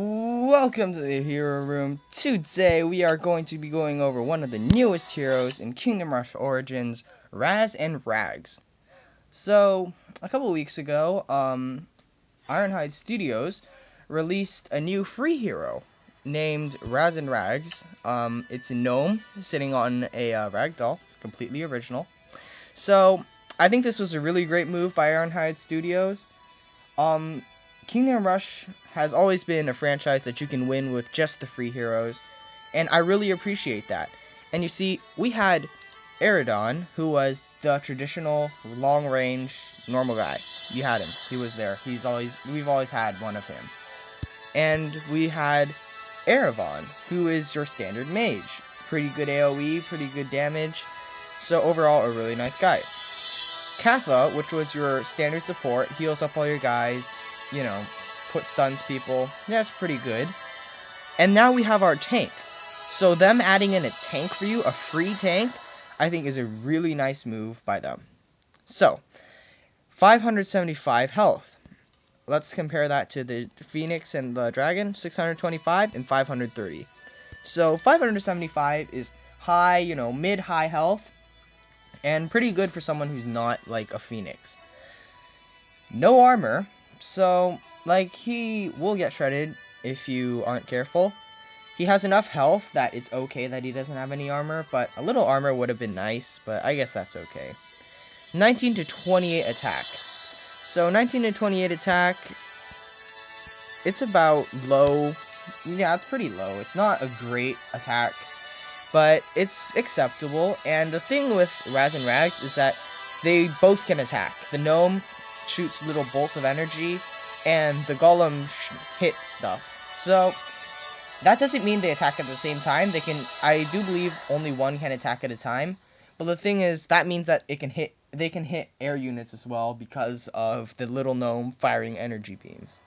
Welcome to the Hero Room. Today we are going to be going over one of the newest heroes in Kingdom Rush Origins, Razz and Rags. So, a couple weeks ago, Ironhide Studios released a new free hero named Razz and Rags. It's a gnome sitting on a ragdoll, completely original. So, I think this was a really great move by Ironhide Studios. Kingdom Rush has always been a franchise that you can win with just the free heroes, and I really appreciate that. And you see, we had Eridon, who was the traditional long-range normal guy. You had him. He was there. We've always had one of him. And we had Eravon, who is your standard mage. Pretty good AoE, pretty good damage. So overall, a really nice guy. Katha, which was your standard support, heals up all your guys, stuns people. Yeah, it's pretty good. And now we have our tank. So them adding in a tank for you, a free tank, I think is a really nice move by them. So, 575 health. Let's compare that to the Phoenix and the Dragon, 625 and 530. So 575 is high, mid-high health, and pretty good for someone who's not like a Phoenix. No armor, so he will get shredded if you aren't careful. He has enough health that it's okay that he doesn't have any armor, but a little armor would have been nice, but I guess that's okay. 19 to 28 attack. So 19 to 28 attack, it's about low. Yeah, it's pretty low. It's not a great attack, but it's acceptable. And the thing with Razz and Rags is that they both can attack. The gnome shoots little bolts of energy, and the golem hits stuff. So that doesn't mean they attack at the same time. I do believe only one can attack at a time. But the thing is, that means that they can hit air units as well because of the little gnome firing energy beams.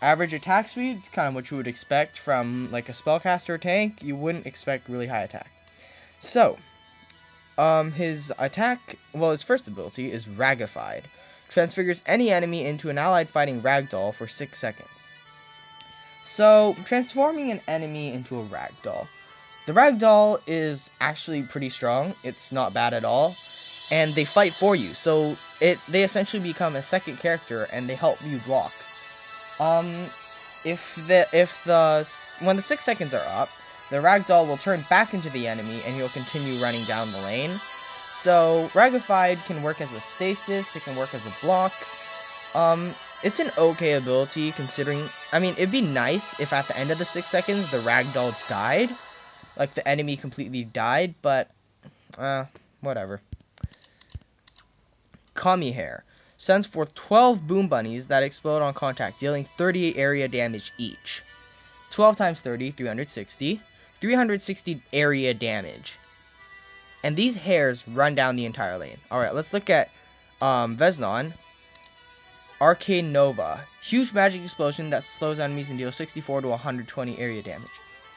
Average attack speed, kind of what you would expect from like a spellcaster tank. You wouldn't expect really high attack. So, his first ability is Ragified. Transfigures any enemy into an allied fighting ragdoll for 6 seconds. So, transforming an enemy into a ragdoll. The ragdoll is actually pretty strong. It's not bad at all. And they fight for you. So, they essentially become a second character and they help you block. When the 6 seconds are up, the ragdoll will turn back into the enemy and you'll continue running down the lane. So, Ragified can work as a stasis, it can work as a block. It's an okay ability considering, it'd be nice if at the end of the 6 seconds the ragdoll died. Like the enemy completely died, but, whatever. Kami Hair. Sends forth 12 boom bunnies that explode on contact, dealing 38 area damage each. 12 times 30, 360. 360 area damage. And these hairs run down the entire lane. Alright, let's look at Vesnon. Arcane Nova. Huge magic explosion that slows enemies and deals 64 to 120 area damage.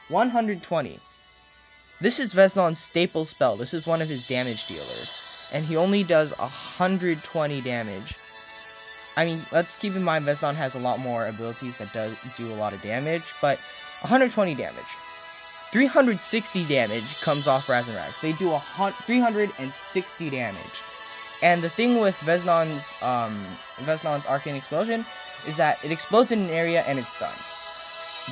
120. This is Vesnon's staple spell. This is one of his damage dealers. And he only does 120 damage. Let's keep in mind Vesnon has a lot more abilities that do a lot of damage. But 120 damage. 360 damage comes off Razz and Rags. They do 360 damage. And the thing with Vesnon's Arcane Explosion is that it explodes in an area and it's done.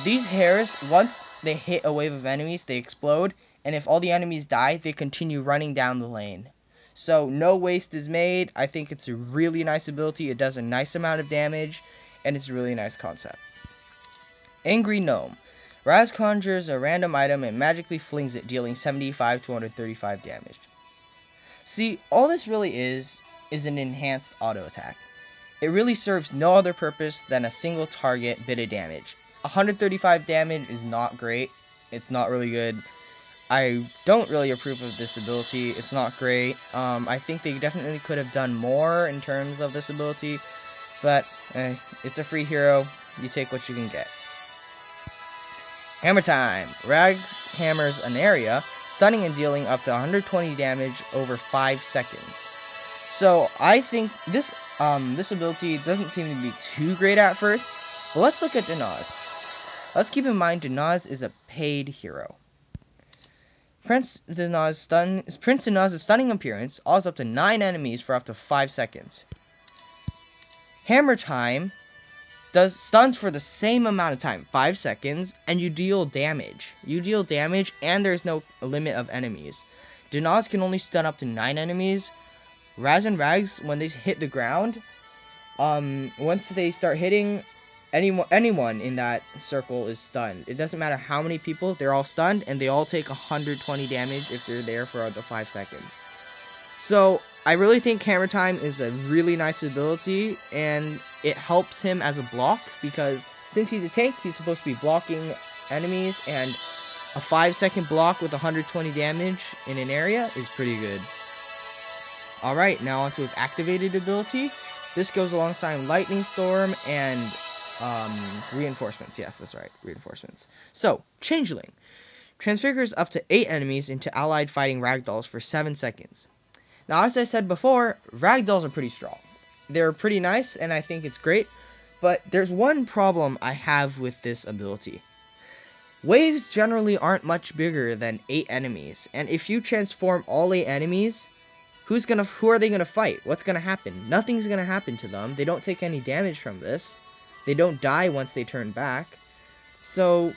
These hairs, once they hit a wave of enemies, they explode. And if all the enemies die, they continue running down the lane. So no waste is made. I think it's a really nice ability. It does a nice amount of damage. And it's a really nice concept. Angry Gnome. Razz conjures a random item and magically flings it, dealing 75 to 135 damage. See, all this really is an enhanced auto attack. It really serves no other purpose than a single target bit of damage. 135 damage is not great. It's not really good. I don't really approve of this ability. It's not great. I think they definitely could have done more in terms of this ability. But, it's a free hero. You take what you can get. Hammer Time! Rags hammers an area, stunning and dealing up to 120 damage over 5 seconds. So, I think this ability doesn't seem to be too great at first, But let's look at Danaz. Let's keep in mind Danaz is a paid hero. Prince Danaz's stunning appearance allows up to 9 enemies for up to 5 seconds. Hammer Time does stuns for the same amount of time, 5 seconds, and you deal damage. You deal damage, and there's no limit of enemies. Danaz can only stun up to 9 enemies. Razz and Rags, when they hit the ground, once they start hitting, anyone in that circle is stunned. It doesn't matter how many people, they're all stunned, and they all take 120 damage if they're there for the 5 seconds. So, I really think Hammer Time is a really nice ability, and it helps him as a block, because since he's a tank, he's supposed to be blocking enemies, and a 5-second block with 120 damage in an area is pretty good. Alright, now onto his activated ability. This goes alongside Lightning Storm and reinforcements. Yes, that's right, reinforcements. So, Changeling transfigures up to 8 enemies into allied fighting ragdolls for 7 seconds. Now, as I said before, ragdolls are pretty strong. They're pretty nice, and I think it's great, but there's one problem I have with this ability. Waves generally aren't much bigger than 8 enemies, and if you transform all 8 enemies, who are they gonna fight? What's gonna happen? Nothing's gonna happen to them. They don't take any damage from this. They don't die once they turn back. So,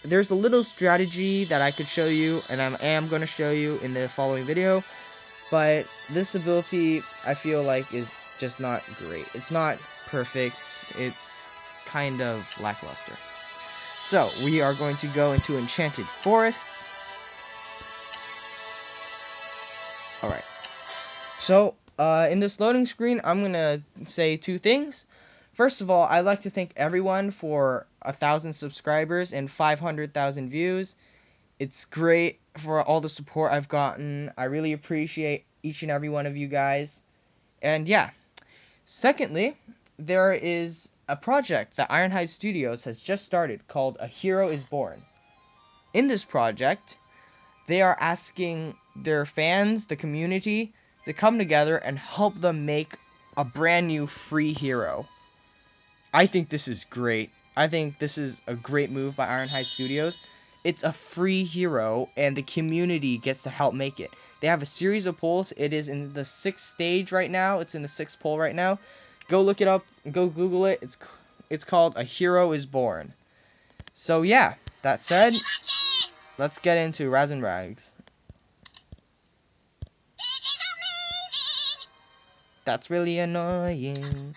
there's a little strategy that I could show you, and I am going to show you in the following video. But this ability, I feel like, is just not great. It's not perfect. It's kind of lackluster. So, we are going to go into Enchanted Forests. Alright. So, in this loading screen, I'm going to say 2 things. First of all, I'd like to thank everyone for 1,000 subscribers and 500,000 views. It's great for all the support I've gotten. I really appreciate each and every one of you guys. And yeah. Secondly, there is a project that Ironhide Studios has just started called A Hero is Born. In this project, they are asking their fans, the community, to come together and help them make a brand new free hero. I think this is great. I think this is a great move by Ironhide Studios. It's a free hero, and the community gets to help make it. They have a series of polls. It is in the 6th stage right now. It's in the 6th poll right now. Go look it up. Go Google it. It's called A Hero is Born. So yeah, that said, let's get into Razz and Rags. That's really annoying.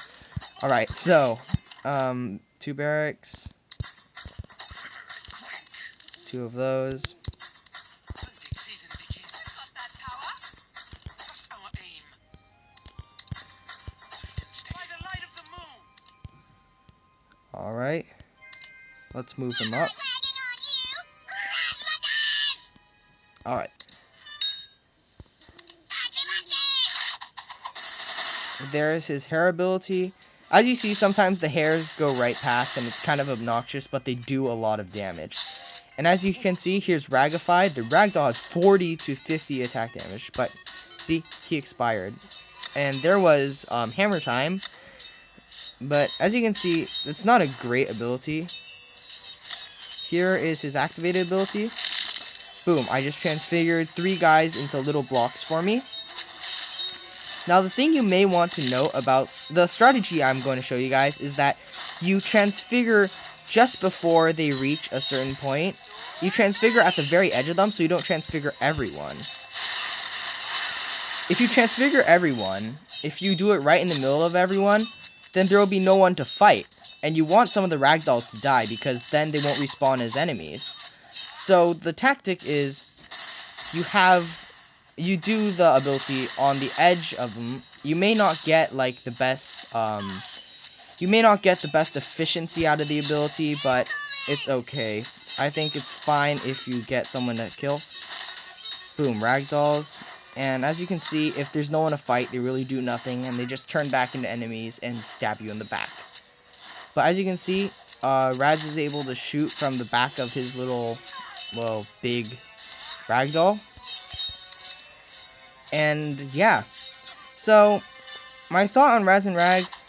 Alright, so 2 barracks. 2 of those. Alright. Let's move him up. Alright. There's his hair ability. As you see, sometimes the hairs go right past and it's kind of obnoxious, but they do a lot of damage. And as you can see, here's Ragified. The Ragdoll has 40 to 50 attack damage, but see, he expired. And there was Hammer Time, but as you can see, it's not a great ability. Here is his activated ability. Boom, I just transfigured 3 guys into little blocks for me. Now, the thing you may want to know about the strategy I'm going to show you guys is that you transfigure just before they reach a certain point. You transfigure at the very edge of them, so you don't transfigure everyone. If you transfigure everyone, if you do it right in the middle of everyone, then there will be no one to fight. And you want some of the ragdolls to die, because then they won't respawn as enemies. So the tactic is you do the ability on the edge of them. You may not get like the best efficiency out of the ability, but it's okay. I think it's fine if you get someone to kill. Boom, ragdolls. And as you can see, if there's no one to fight, they really do nothing, and they just turn back into enemies and stab you in the back. But as you can see, Razz is able to shoot from the back of his little, well, big ragdoll. And yeah, so my thought on Razz and Rags.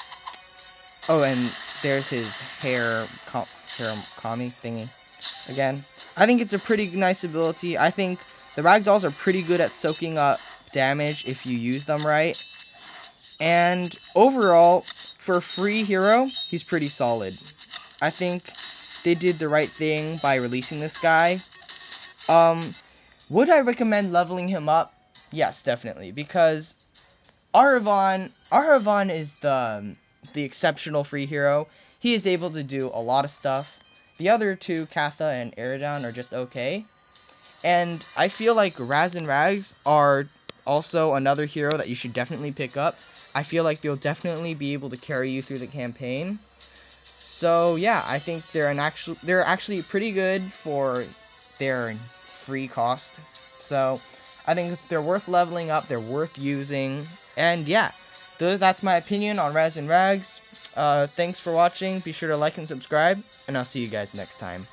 Oh, and there's his hair kami thingy again. I think it's a pretty nice ability. I think the ragdolls are pretty good at soaking up damage if you use them right. And overall, for a free hero, he's pretty solid. I think they did the right thing by releasing this guy. Would I recommend leveling him up? Yes, definitely, because Aravan is the exceptional free hero. He is able to do a lot of stuff. The other two, Katha and Eridan, are just okay. And I feel like Razz and Rags are also another hero that you should definitely pick up. I feel like they'll definitely be able to carry you through the campaign. So yeah, I think they're actually pretty good for their free cost. So I think they're worth leveling up. They're worth using. And yeah, that's my opinion on Razz and Rags. Thanks for watching. Be sure to like and subscribe, and I'll see you guys next time.